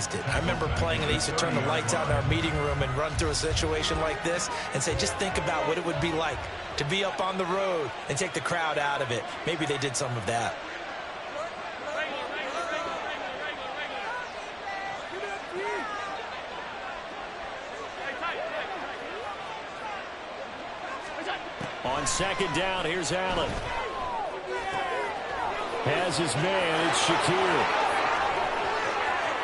realized it. I remember playing and they used to turn the lights out in our meeting room and run through a situation like this and say, just think about what it would be like to be up on the road and take the crowd out of it. Maybe they did some of that. On second down, here's Allen. Has his man, it's Shakir.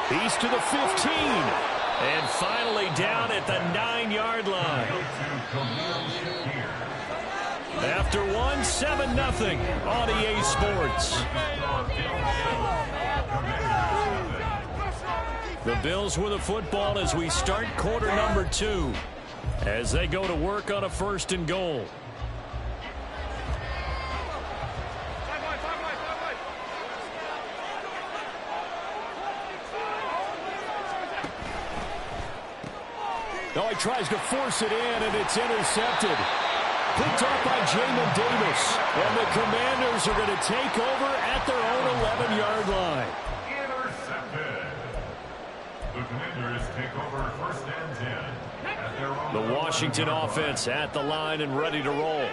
He's to the 15. And finally down at the 9-yard line. After one, 7-0 on EA Sports. The Bills with the football as we start quarter number 2. As they go to work on a 1st and goal. Oh, he tries to force it in, and it's intercepted. Picked off by Jamin Davis. And the Commanders are going to take over at their own 11-yard line. Intercepted. The Commanders take over 1st and 10. At their own The Washington offense at the line and ready to roll.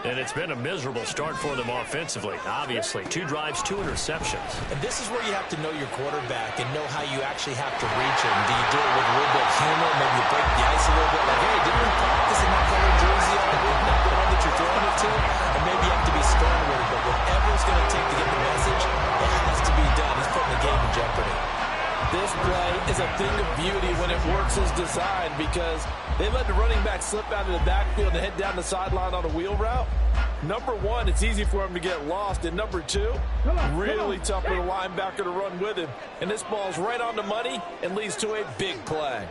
And it's been a miserable start for them offensively. Obviously, 2 drives, 2 interceptions. And this is where you have to know your quarterback and know how you actually have to reach him. Do you do it with a little bit of humor? Maybe you break the ice a little bit. Like, hey, didn't we practice in that colored jersey all week? Not the one that you're throwing it to? And maybe you have to be stern with it. But whatever it's going to take to get the message, it has to be done. He's putting the game in jeopardy. This play is a thing of beauty when it works as designed because they let the running back slip out of the backfield and head down the sideline on a wheel route. Number 1, it's easy for him to get lost. And number 2, really tough for the linebacker to run with him. And this ball's right on the money and leads to a big play.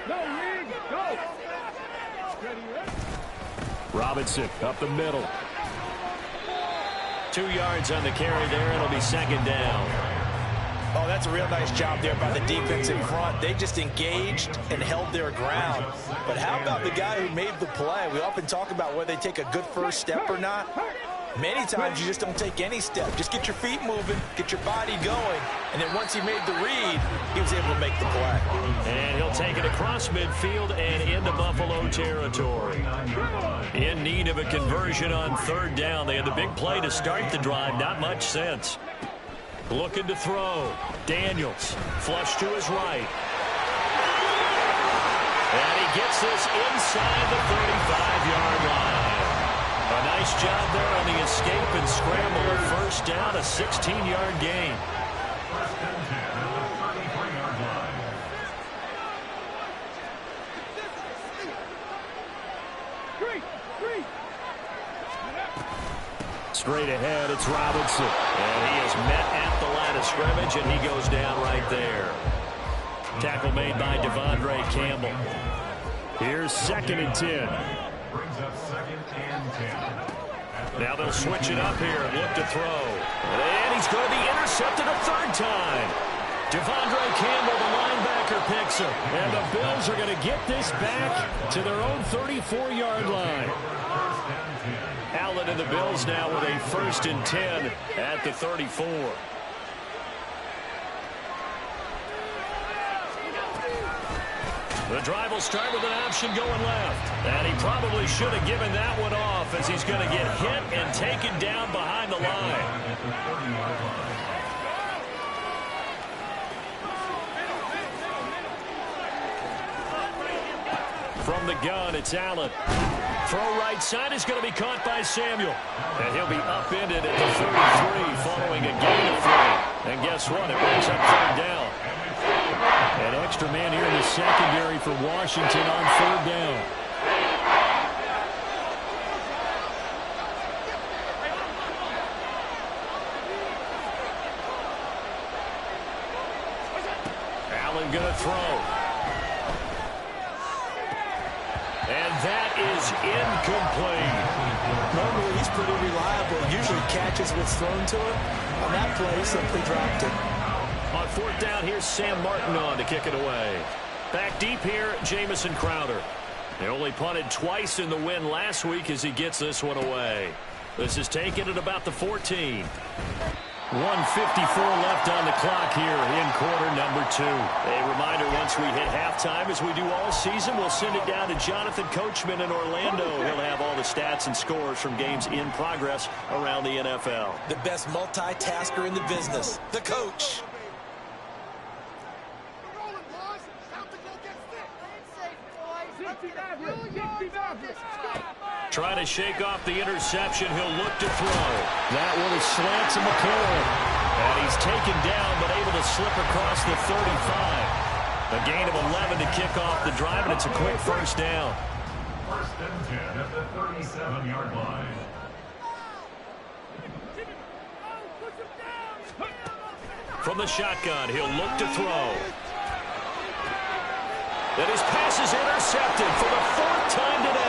Go! Robinson up the middle. 2 yards on the carry there. It'll be 2nd down. Oh, that's a real nice job there by the defense in front. They just engaged and held their ground. But how about the guy who made the play? We often talk about whether they take a good first step or not. Many times you just don't take any step. Just get your feet moving, get your body going, and then once he made the read, he was able to make the play. And he'll take it across midfield and into Buffalo territory. In need of a conversion on 3rd down. They had the big play to start the drive. Not much sense. Looking to throw. Daniels. Flush to his right. And he gets this inside the 35-yard line. A nice job there on the escape and scramble. A 1st down, a 16-yard gain. 1st and 10 at the 33-yard line. Straight ahead, it's Robinson. And he is met at the line of scrimmage, and he goes down right there. Tackle made by Devondre Campbell. Here's 2nd and 10. Brings up 2nd and 10. Now they'll switch it up here and look to throw. And he's going to be intercepted a 3rd time. Devondre Campbell, the linebacker, picks him. And the Bills are going to get this back to their own 34-yard line. Allen and the Bills now with a 1st and 10 at the 34. The drive will start with an option going left. And he probably should have given that one off as he's going to get hit and taken down behind the line. From the gun, it's Allen. Throw right side is going to be caught by Samuel. And he'll be upended at the 33 following a gain of 3. And guess what? It brings up 3rd down. An extra man here in the secondary for Washington on 3rd down. Allen going to throw. And that is incomplete. Normally, he's pretty reliable. Usually catches what's thrown to him. On that play, he simply dropped it. On 4th down, here's Sam Martin on to kick it away. Back deep here, Jamison Crowder. They only punted twice in the win last week as he gets this one away. This is taken at about the 14. 1:54 left on the clock here in quarter number 2. A reminder, once we hit halftime, as we do all season, we'll send it down to Jonathan Coachman in Orlando. He'll have all the stats and scores from games in progress around the NFL. The best multitasker in the business, the coach. Trying to shake off the interception. He'll look to throw. That one is slant to McLaurin. And he's taken down, but able to slip across the 35. A gain of 11 to kick off the drive, and it's a quick first down. First and 10 at the 37-yard line. From the shotgun, he'll look to throw. And his pass is intercepted for the 4th time today.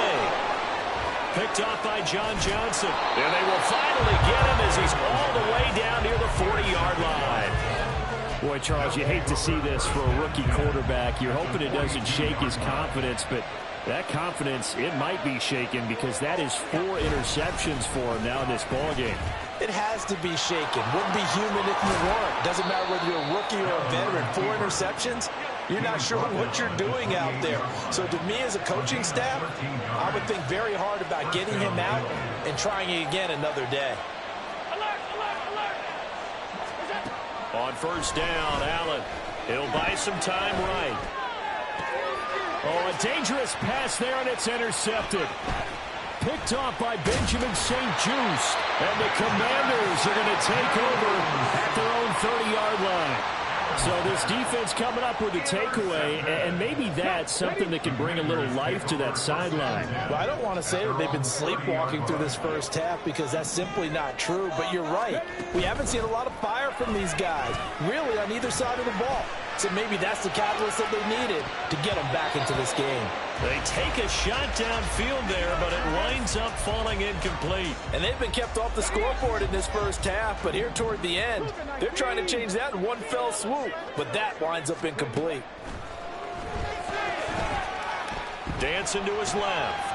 Picked off by John Johnson. And they will finally get him as he's all the way down near the 40-yard line. Boy, Charles, you hate to see this for a rookie quarterback. You're hoping it doesn't shake his confidence, but that confidence, it might be shaken because that is 4 interceptions for him now in this ballgame. It has to be shaken. Wouldn't be human if you weren't. Doesn't matter whether you're a rookie or a veteran. 4 interceptions, you're not sure what you're doing out there. So to me as a coaching staff, I would think very hard about getting him out and trying it again another day. On first down, Allen. He'll buy some time right. Oh, a dangerous pass there, and it's intercepted. Picked off by Benjamin St. Juste. And the Commanders are going to take over at their own 30-yard line. So this defense coming up with a takeaway, and maybe that's something that can bring a little life to that sideline. Well, I don't want to say that they've been sleepwalking through this first half because that's simply not true, but you're right. We haven't seen a lot of fire from these guys, really, on either side of the ball. So maybe that's the catalyst that they needed to get them back into this game. They take a shot downfield there, but it winds up falling incomplete. And they've been kept off the scoreboard in this first half, but here toward the end, they're trying to change that in one fell swoop, but that winds up incomplete. Dancing to his left.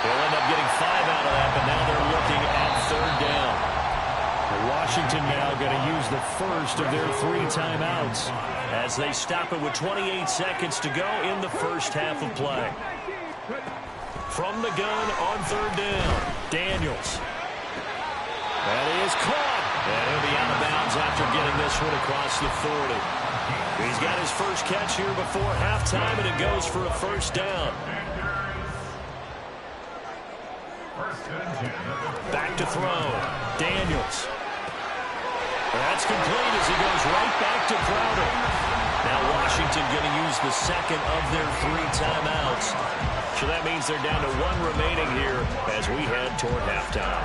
They'll end up getting 5 out of that, but now they're looking at 3rd down. Washington now going to use the first of their 3 timeouts as they stop it with 28 seconds to go in the first half of play. From the gun on 3rd down, Daniels. That is caught. And he'll be out of bounds after getting this one across the 40. He's got his first catch here before halftime, and it goes for a first down. Back to throw. Daniels. That's complete as he goes right back to Crowder. Now Washington going to use the second of their 3 timeouts. So that means they're down to 1 remaining here as we head toward halftime.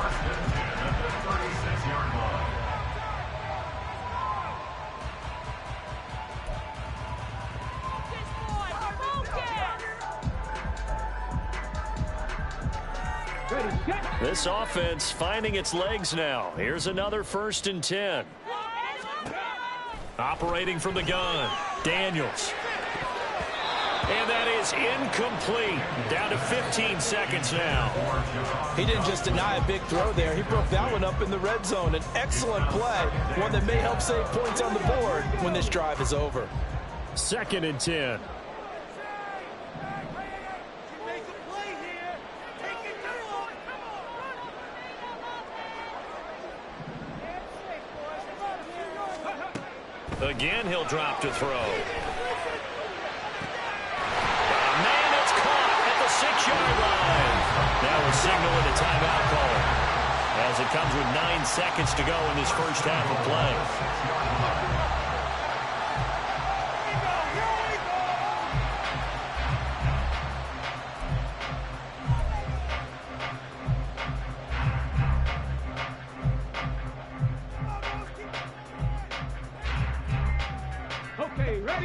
First and 10 at the 36-yard line. This offense finding its legs now. Here's another 1st and 10. Operating from the gun, Daniels. And that is incomplete. Down to 15 seconds now. He didn't just deny a big throw there. He broke that one up in the red zone. An excellent play, one that may help save points on the board when this drive is over. 2nd and 10. Again, he'll drop to throw. Man, it's caught at the 6-yard line. Now we're signaling a timeout call as it comes with 9 seconds to go in this first half of play.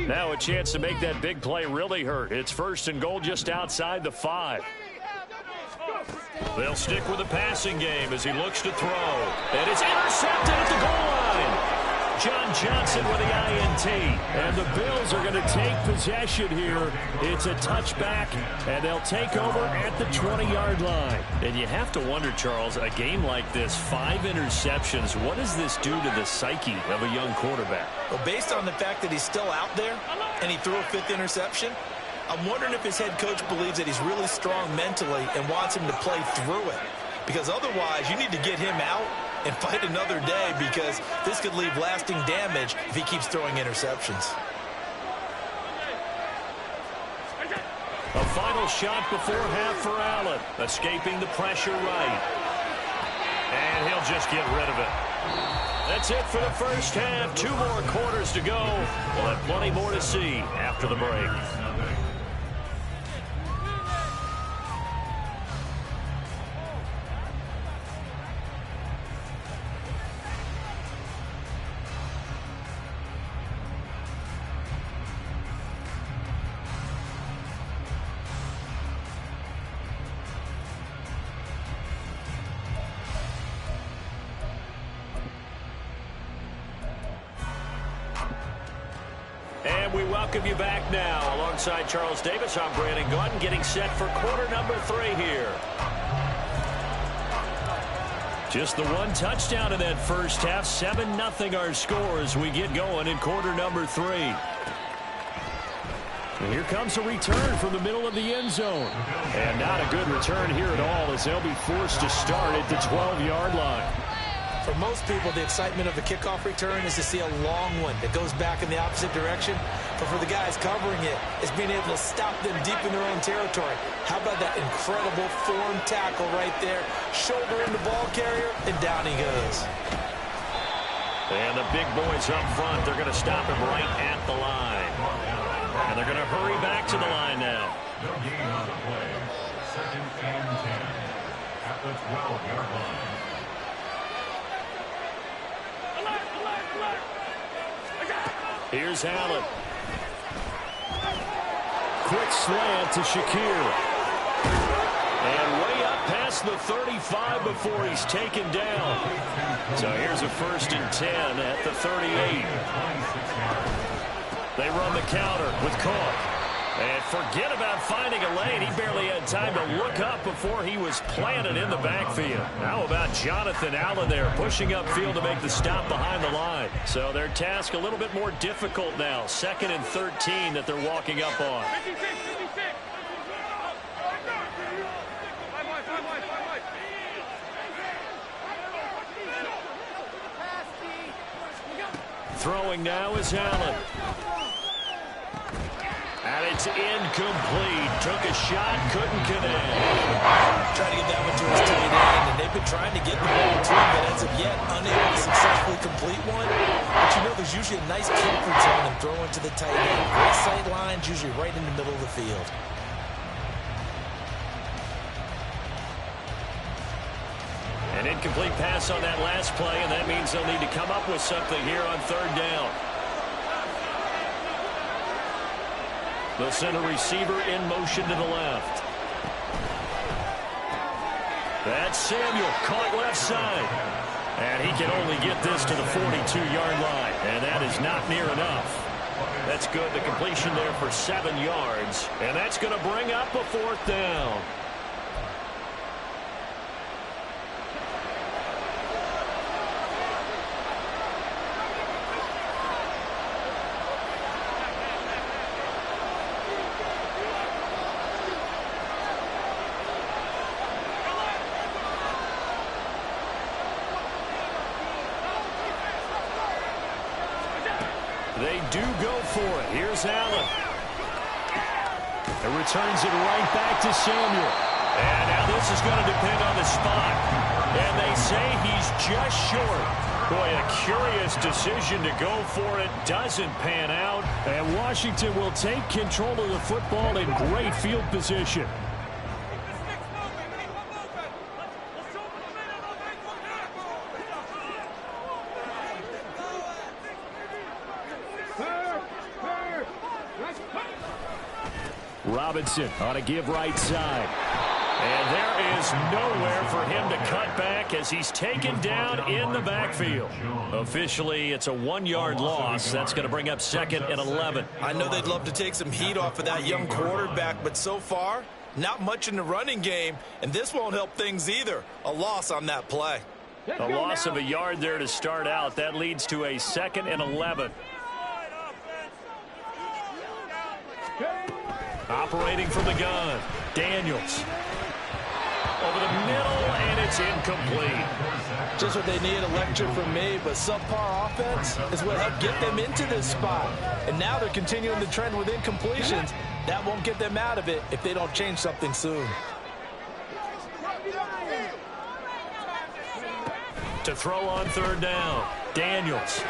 Now a chance to make that big play really hurt. It's 1st and goal just outside the 5. They'll stick with the passing game as he looks to throw. And it's intercepted at the goal line. John Johnson with the INT. And the Bills are going to take possession here. It's a touchback, and they'll take over at the 20-yard line. And you have to wonder, Charles, a game like this, 5 interceptions, what does this do to the psyche of a young quarterback? Well, based on the fact that he's still out there and he threw a 5th interception, I'm wondering if his head coach believes that he's really strong mentally and wants him to play through it. Because otherwise, you need to get him out and fight another day, because this could leave lasting damage if he keeps throwing interceptions. A final shot before half for Allen. Escaping the pressure right. And he'll just get rid of it. That's it for the first half. 2 more quarters to go. We'll have plenty more to see after the break. And we welcome you back now. Alongside Charles Davis, I'm Brandon Gaudin, getting set for quarter number 3 here. Just the 1 touchdown in that first half. 7-0 our score as we get going in quarter number 3. And here comes a return from the middle of the end zone. And not a good return here at all, as they'll be forced to start at the 12-yard line. For most people, the excitement of a kickoff return is to see a long one that goes back in the opposite direction. But for the guys covering it, it's being able to stop them deep in their own territory. How about that incredible form tackle right there? Shoulder in the ball carrier, and down he goes. And the big boys up front, they're going to stop him right at the line. And they're going to hurry back to the line now. No gain on the play. 2nd and 10 at the 12-yard line. Here's Allen. Quick slant to Shakir. And way up past the 35 before he's taken down. So here's a 1st and 10 at the 38. They run the counter with Cook. And forget about finding a lane. He barely had time to look up before he was planted in the backfield. How about Jonathan Allen there pushing upfield to make the stop behind the line. So their task a little bit more difficult now. 2nd and 13 that they're walking up on. Throwing now is Allen. And it's incomplete. Took a shot, couldn't connect. Trying to get that one to his tight end, and they've been trying to get the ball to him, but as of yet, unable to successfully complete one. But you know, there's usually a nice comfort zone and throwing to the tight end. Great sight lines, usually right in the middle of the field. An incomplete pass on that last play, and that means they'll need to come up with something here on 3rd down. They'll send a receiver in motion to the left. That's Samuel, caught left side. And he can only get this to the 42-yard line, and that is not near enough. That's good. The completion there for 7 yards, and that's going to bring up a 4th down. They do go for it. Here's Allen. And returns it right back to Samuel. And now this is going to depend on the spot. And they say he's just short. Boy, a curious decision to go for it. Doesn't pan out. And Washington will take control of the football in great field position. Robinson on a give right side. And there is nowhere for him to cut back as he's taken down in the backfield. Officially, it's a 1-yard loss. That's going to bring up 2nd and 11. I know they'd love to take some heat off of that young quarterback, but so far, not much in the running game, and this won't help things either. A loss on that play. A loss of a yard there to start out. That leads to a 2nd and 11. Operating from the gun, Daniels. Over the middle, and it's incomplete. Just what they need, a lecture from me, but subpar offense is what helped get them into this spot. And now they're continuing the trend with incompletions. That won't get them out of it if they don't change something soon. To throw on 3rd down, Daniels.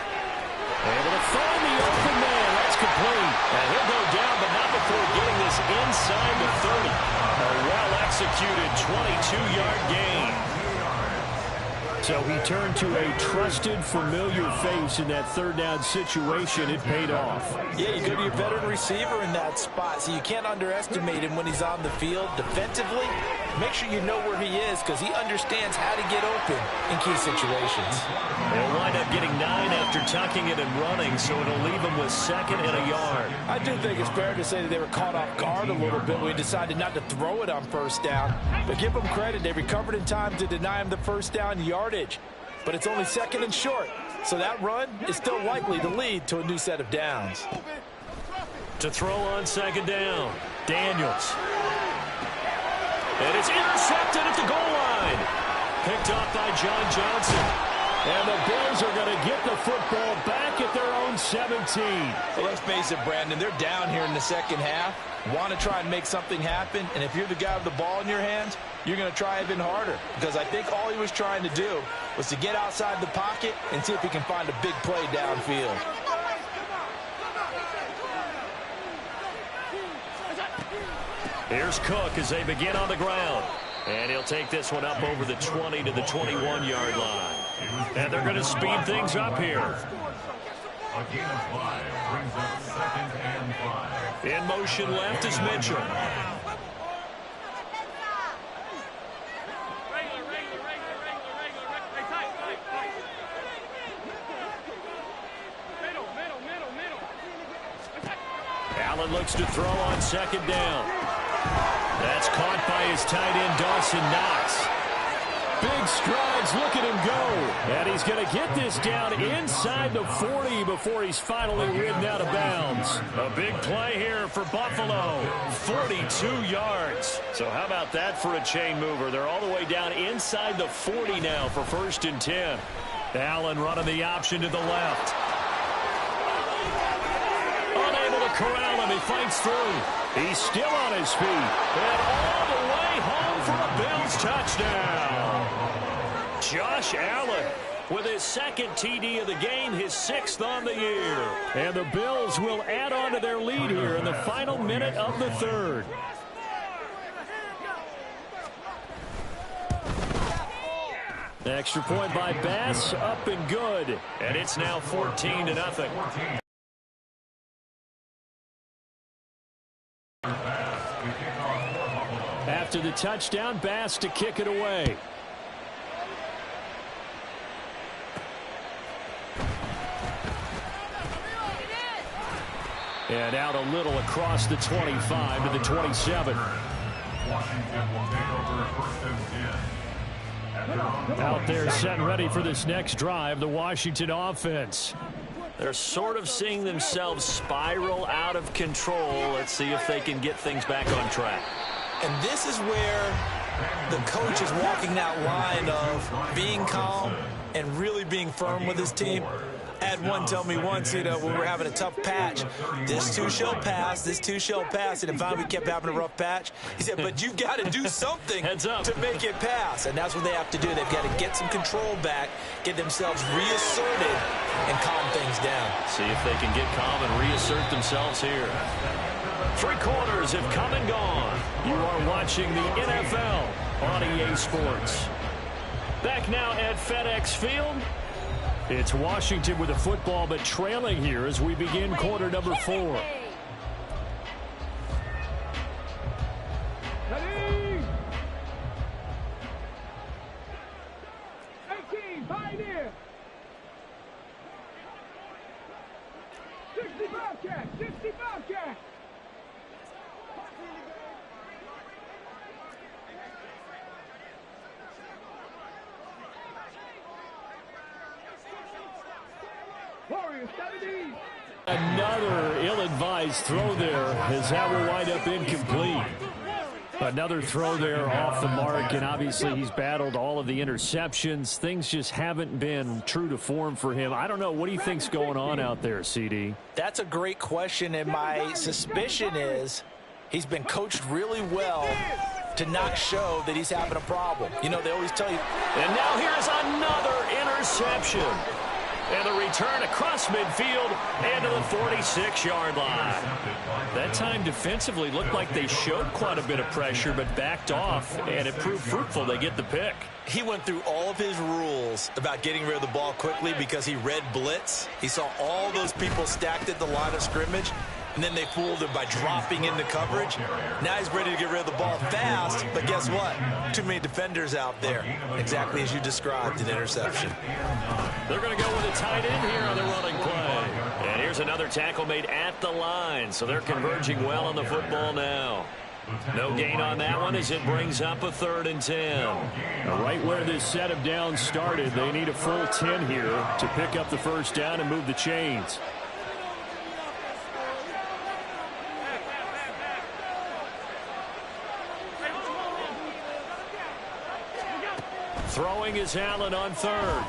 Able to find the open man. That's complete. And he'll go down, but not before getting this inside the 30. A well-executed 22-yard gain. So he turned to a trusted, familiar face in that 3rd down situation. It paid off. Yeah, you go to your veteran receiver in that spot, so you can't underestimate him when he's on the field. Defensively, make sure you know where he is because he understands how to get open in key situations. They'll wind up getting 9 after tucking it and running, so it'll leave them with 2nd and a yard. I do think it's fair to say that they were caught off guard a little bit when we decided not to throw it on 1st down. But give them credit. They recovered in time to deny him the 1st down yardage. But it's only 2nd and short, so that run is still likely to lead to a new set of downs. To throw on 2nd down, Daniels. And it's intercepted at the goal line. Picked off by John Johnson. And the Bills are going to get the football back at their own 17. Well, let's face it, Brandon, they're down here in the 2nd half. Want to try and make something happen, and if you're the guy with the ball in your hands, you're going to try even harder. Because I think all he was trying to do was to get outside the pocket and see if he can find a big play downfield. Here's Cook as they begin on the ground. And he'll take this one up over the 20 to the 21-yard line. And they're going to speed things up here. A gain of 5 brings up 2nd and 5. In motion left is Mitchell. Allen looks to throw on 2nd down. That's caught by his tight end, Dawson Knox. Big strides, look at him go. And he's going to get this down inside the 40 before he's finally ridden out of bounds. A big play here for Buffalo. 42 yards. So how about that for a chain mover? They're all the way down inside the 40 now for 1st and 10. Allen running the option to the left. Unable to corral him. He fights through. He's still on his feet. And all the way home for a Bills touchdown. Josh Allen with his 2nd TD of the game, his 6th on the year. And the Bills will add on to their lead here in the final minute of the 3rd. Extra point by Bass, up and good. And it's now 14-0. After the touchdown, Bass to kick it away. And out a little across the 25 to the 27. Washington will take over 1st and 10. Out there set and ready for this next drive, the Washington offense. They're sort of seeing themselves spiral out of control. Let's see if they can get things back on track. And this is where the coach is walking that line of being calm and really being firm with his team. I had one tell me once, when we were having a tough patch, this too shall pass, this too shall pass. And if finally we kept having a rough patch, he said, but you've got to do something to make it pass. And that's what they have to do. They've got to get some control back, get themselves reasserted, and calm things down. See if they can get calm and reassert themselves here. 3 quarters have come and gone. You are watching the NFL on EA Sports. Back now at FedEx Field. It's Washington with the football, but trailing here as we begin quarter number 4. Another ill-advised throw there, as that will wind up incomplete. Another throw there off the mark, and obviously he's battled all of the interceptions. Things just haven't been true to form for him. I don't know. What do you think's going on out there, CD? That's a great question, and my suspicion is he's been coached really well to not show that he's having a problem. You know, they always tell you. And now here's another interception. And the return across midfield and to the 46-yard line. That time defensively looked like they showed quite a bit of pressure but backed off, and it proved fruitful. They get the pick. He went through all of his rules about getting rid of the ball quickly because he read blitz. He saw all those people stacked at the line of scrimmage, and then they fooled him by dropping into coverage. Now he's ready to get rid of the ball fast, but guess what? Too many defenders out there. Exactly as you described, an interception. They're going to go with a tight end here on the running play. And here's another tackle made at the line, so they're converging well on the football now. No gain on that one as it brings up a 3rd and 10. Right where this set of downs started, they need a full 10 here to pick up the first down and move the chains. Throwing is Allen on 3rd.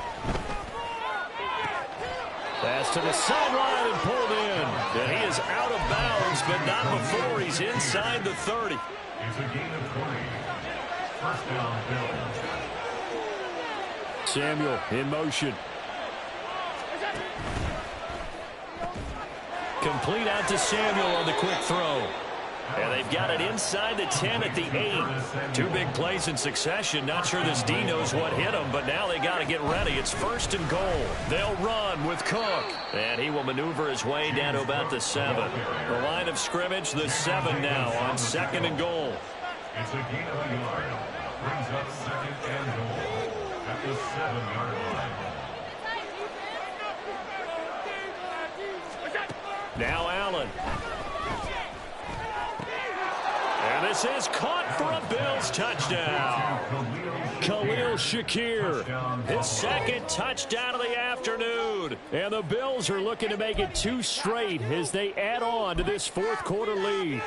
Pass to the sideline and pulled in. And he is out of bounds, but not before he's inside the 30. It's a gain of 20. First down, Bills. Samuel in motion. Complete out to Samuel on the quick throw. And they've got it inside the 10 at the 8. 2 big plays in succession. Not sure this D knows what hit him, but now they got to get ready. It's 1st and goal. They'll run with Cook. And he will maneuver his way down to about the 7. The line of scrimmage, the 7 now on 2nd and goal. It's a gain of a yard. Brings up 2nd and goal at the 7-yard line. Now Allen. And this is caught for a Bills touchdown. Khalil Shakir, His 2nd touchdown of the afternoon. and the Bills are looking to make it 2 straight as they add on to this 4th quarter lead.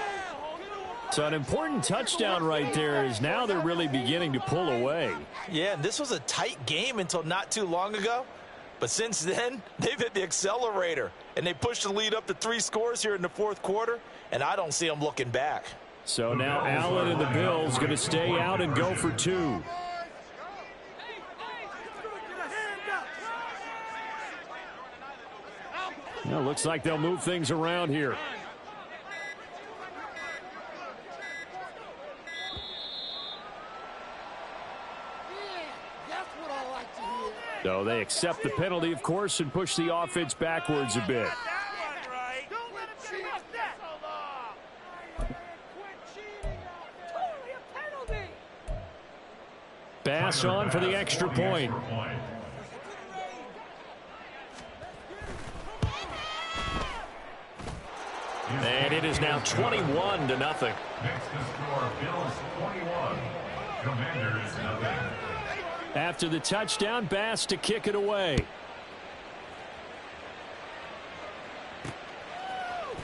So an important touchdown right there, as now they're really beginning to pull away. Yeah, and this was a tight game until not too long ago. But since then, they've hit the accelerator, and they pushed the lead up to 3 scores here in the 4th quarter, and I don't see them looking back. So now Allen and the Bills going to stay out and go for 2. Well, looks like they'll move things around here. So they accept the penalty, of course, and push the offense backwards a bit. Bass on for the extra point. And it is now 21-0. Next to score, Bills 21. Commanders nothing. After the touchdown, Bass to kick it away.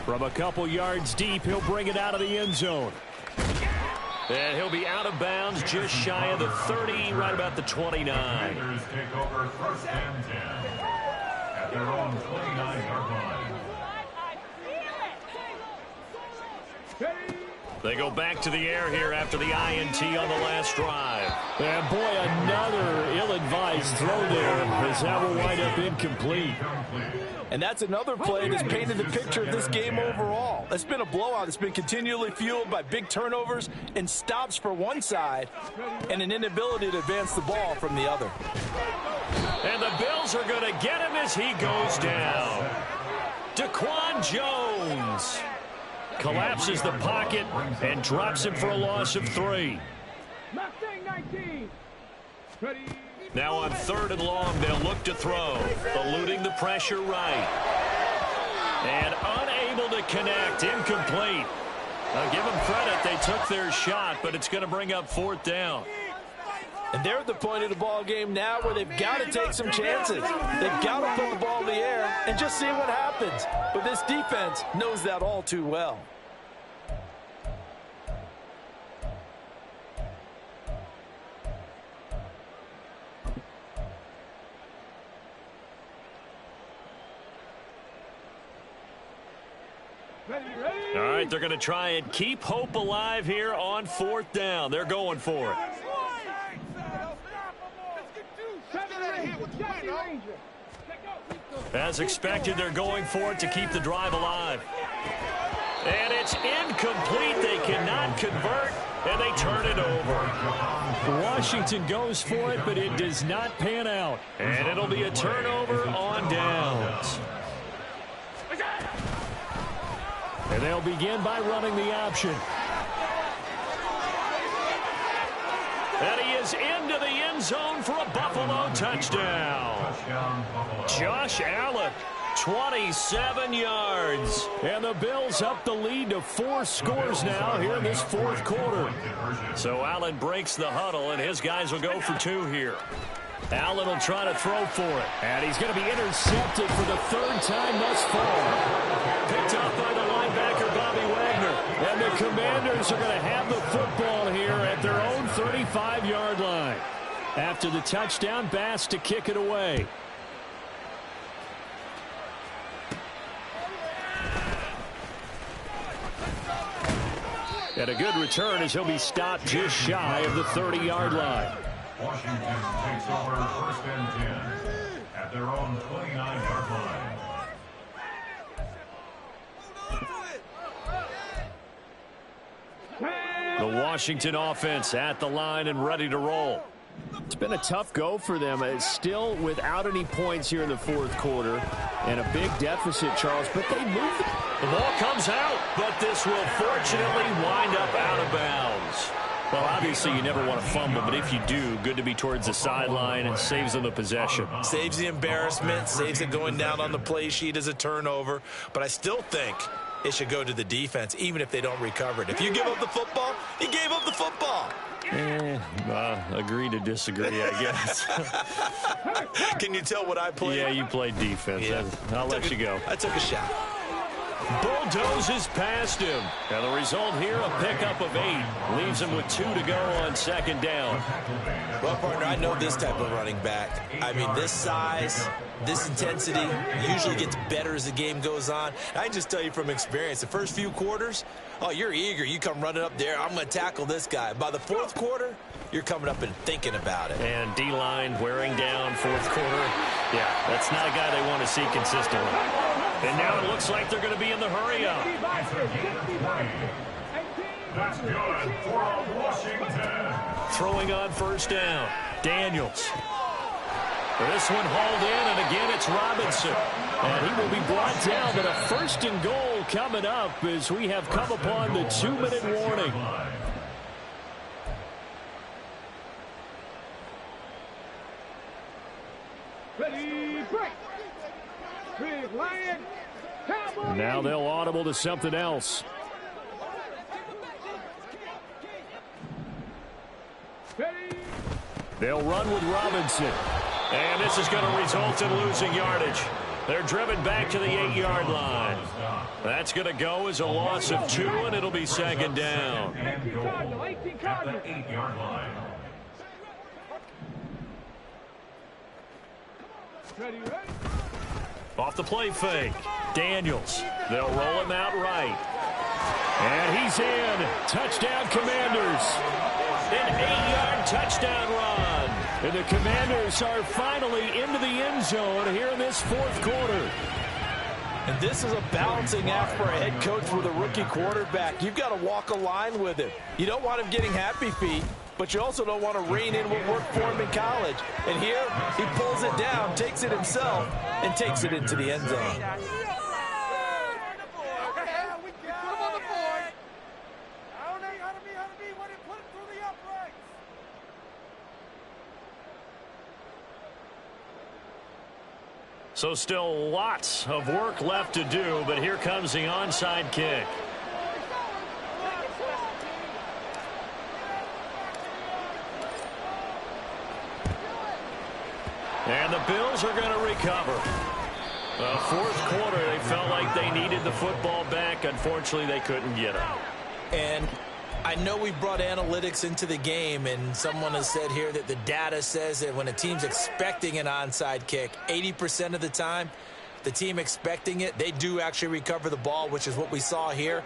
From a couple yards deep, he'll bring it out of the end zone. And he'll be out of bounds just shy of the 30, right about the 29. Commanders take over 1st and 10 at their own 29-yard line. They go back to the air here after the INT on the last drive. And boy, another ill-advised throw there, as that will wind up incomplete. And that's another play that's painted the picture of this game overall. It's been a blowout. It's been continually fueled by big turnovers and stops for one side and an inability to advance the ball from the other. And the Bills are going to get him as he goes down. Daquan Jones collapses the pocket and drops him for a loss of 3. Now on 3rd and long, they'll look to throw, eluding the pressure right. And unable to connect. Incomplete. Now give them credit. They took their shot, but it's going to bring up 4th down. And they're at the point of the ball game now where they've got to take some chances. They've got to put the ball in the air and just see what happens. But this defense knows that all too well. All right, they're going to try and keep hope alive here on 4th down. They're going for it. As expected, they're going for it to keep the drive alive. And it's incomplete. They cannot convert, and they turn it over. Washington goes for it, but it does not pan out. And it'll be a turnover on downs. And they'll begin by running the option. And he is into the end zone for a Buffalo touchdown. Josh Allen, 27 yards. And the Bills up the lead to 4 scores now here in this 4th quarter. So Allen breaks the huddle, and his guys will go for 2 here. Allen will try to throw for it. And he's going to be intercepted for the 3rd time thus far. Picked up by the linebacker, Bobby Wagner. And the Commanders are going to have the football here at their own 35-yard line. After the touchdown, Bass to kick it away. And a good return as he'll be stopped just shy of the 30-yard line. Washington takes over 1st and 10 at their own 29-yard line. The Washington offense at the line and ready to roll. It's been a tough go for them. It's still without any points here in the 4th quarter. And a big deficit, Charles, but they moved it. The ball comes out, but this will fortunately wind up out of bounds. Well, obviously you never want to fumble, but if you do, good to be towards the sideline and saves them the possession. Saves the embarrassment, saves it going down on the play sheet as a turnover. But I still think it should go to the defense, even if they don't recover it. If you give up the football, you gave up the football. Agree to disagree, I guess. Can you tell what I played? Yeah, you played defense. Yeah. I'll let you go. I took a shot. Bulldozes past him. And the result here, a pickup of 8. Leaves him with 2 to go on 2nd down. Well, partner, I know this type of running back. I mean, this size, this intensity usually gets better as the game goes on. I can just tell you from experience, the first few quarters, oh, you're eager. You come running up there, I'm going to tackle this guy. By the 4th quarter, you're coming up and thinking about it. And D-line wearing down 4th quarter. Yeah, that's not a guy they want to see consistently. And now it looks like they're going to be in the hurry-up. That's good for Washington. Throwing on 1st down. Daniels. This one hauled in, and again it's Robinson. And he will be brought down, but a 1st and goal coming up as we have come upon the 2-minute warning. Ready, break. Big Lion. Now they'll audible to something else. They'll run with Robinson. And this is going to result in losing yardage. They're driven back to the 8-yard line. That's going to go as a loss of 2, and it'll be 2nd down. And goal at the 8-yard line. Ready, ready. Off the play fake. Daniels. They'll roll him out right. And he's in. Touchdown, Commanders. An 8-yard touchdown run. And the Commanders are finally into the end zone here in this 4th quarter. And this is a balancing act for a head coach with a rookie quarterback. You've got to walk a line with him. You don't want him getting happy feet, but you also don't want to rein in what worked for him in college. And here, he pulls it down, takes it himself, and takes it into the end zone. So still lots of work left to do, but here comes the onside kick. And the Bills are going to recover. The fourth quarter, they felt like they needed the football back. Unfortunately, they couldn't get it. And I know we brought analytics into the game, and someone has said here that the data says that when a team's expecting an onside kick, 80% of the time, the team expecting it, they do actually recover the ball, which is what we saw here.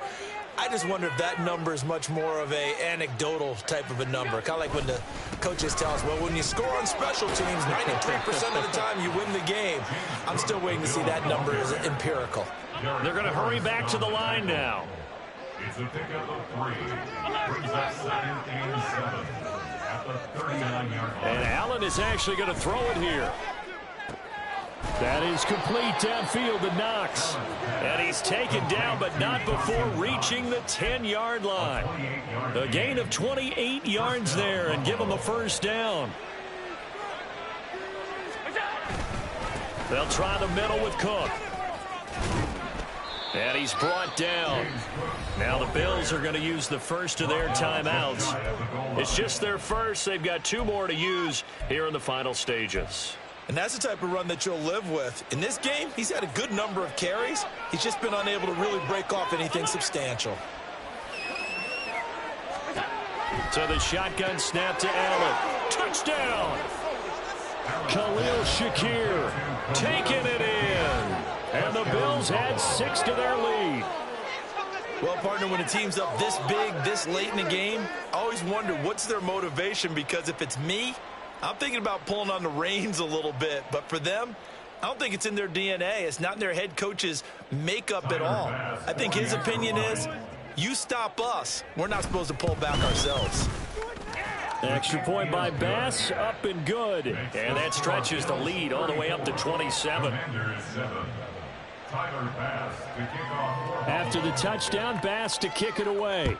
I just wonder if that number is much more of a anecdotal type of a number. Kind of like when the coaches tell us, well, when you score on special teams, 93% of the time you win the game. I'm still waiting to see that number is empirical. They're going to hurry back to the line now. It's a pickup of 3. Brings up 2nd and 7 at the 39-yard line. And Allen is actually going to throw it here. That is complete downfield to Knox. And he's taken down, but not before reaching the 10-yard line. A gain of 28 yards there and give him a first down. They'll try the middle with Cook. And he's brought down. Now the Bills are going to use the first of their timeouts. It's just their first. They've got 2 more to use here in the final stages. And that's the type of run that you'll live with. In this game, he's had a good number of carries. He's just been unable to really break off anything substantial. So the shotgun snap to Allen. Touchdown! Khalil Shakir taking it in. And the Bills add 6 to their lead. Well, partner, when a team's up this big, this late in the game, I always wonder what's their motivation, because if it's me, I'm thinking about pulling on the reins a little bit. But for them, I don't think it's in their DNA. It's not in their head coach's makeup at all. I think his opinion is, you stop us, we're not supposed to pull back ourselves. Extra point by Bass, up and good. And that stretches the lead all the way up to 27. After the touchdown, Bass to kick it away.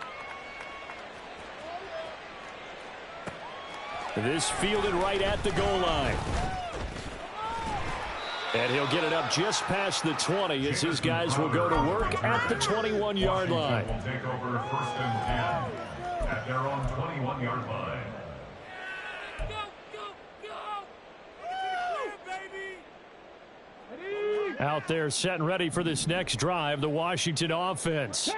This fielded right at the goal line. And he'll get it up just past the 20 as his guys will go to work at the 21-yard line. Will take over 1st and 10 at their own 21-yard line. Out there set and ready for this next drive, the Washington offense.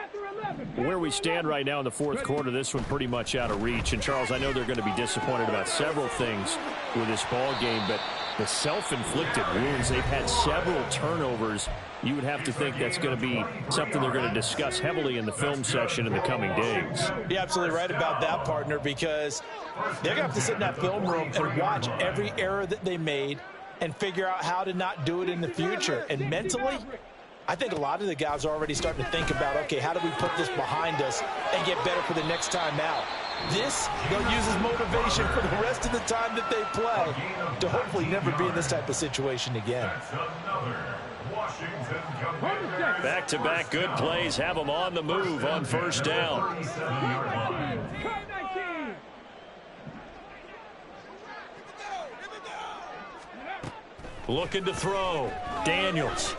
Where we stand right now in the fourth quarter, this one pretty much out of reach. And, Charles, I know they're going to be disappointed about several things with this ball game, but the self-inflicted wounds, they've had several turnovers. You would have to think that's going to be something they're going to discuss heavily in the film session in the coming days. You're absolutely right about that, partner, because they're going to have to sit in that film room and watch every error that they made and figure out how to not do it in the future. And mentally, I think a lot of the guys are already starting to think about, okay, how do we put this behind us and get better for the next time out? This, they'll use as motivation for the rest of the time that they play to hopefully never be in this type of situation again. Back-to-back good plays have them on the move on first down. Looking to throw. Daniels.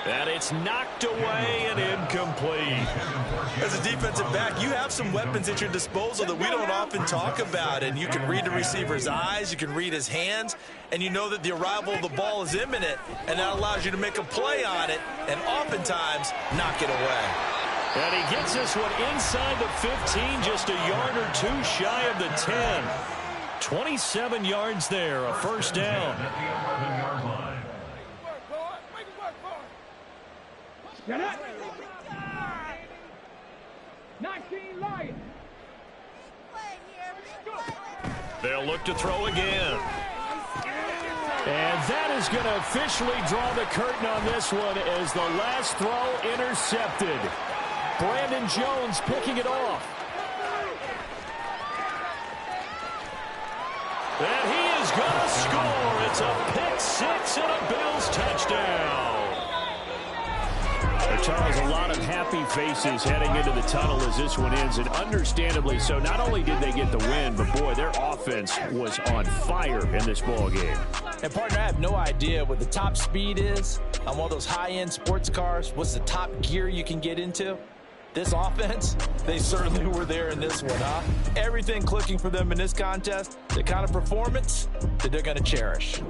And it's knocked away and incomplete. As a defensive back, you have some weapons at your disposal that we don't often talk about. And you can read the receiver's eyes, you can read his hands, and you know that the arrival of the ball is imminent, and that allows you to make a play on it and oftentimes knock it away. And he gets this one inside the 15, just a yard or 2 shy of the 10. 27 yards there, a first down. Get it. 19 Lions. They'll look to throw again. And that is going to officially draw the curtain on this one as the last throw intercepted. Brandon Jones picking it off. And he is going to score. It's a pick six and a Bills touchdown. Charles, a lot of happy faces heading into the tunnel as this one ends, and understandably so. Not only did they get the win, but boy, their offense was on fire in this ball game. And partner, I have no idea what the top speed is on one of those high-end sports cars. What's the top gear you can get into? This offense, they certainly were there in this one, huh? Everything clicking for them in this contest, the kind of performance that they're going to cherish.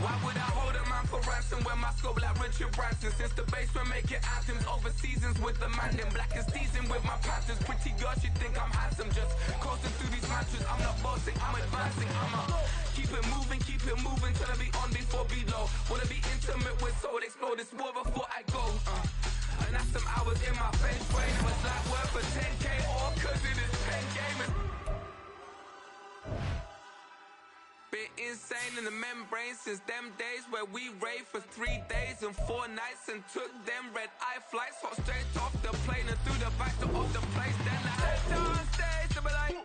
Why would I hold a man for ransom when my scope like Richard Branson? Since the basement making anthems over seasons with the man, then black is seasoned with my patterns. Pretty girls, you think I'm handsome, just coasting through these matches. I'm not bossing, I'm advancing. Keep it moving, trying to be on before below. Wanna be intimate with soul, explore this war before I go. And that's some hours in my bench brain. Was like worth for 10K or cause it is pen gaming. Been insane in the membrane since them days where we raved for 3 days and 4 nights and took them red-eye flights, hot straight off the plane and through the back door of the place. Then I head on stage to be like,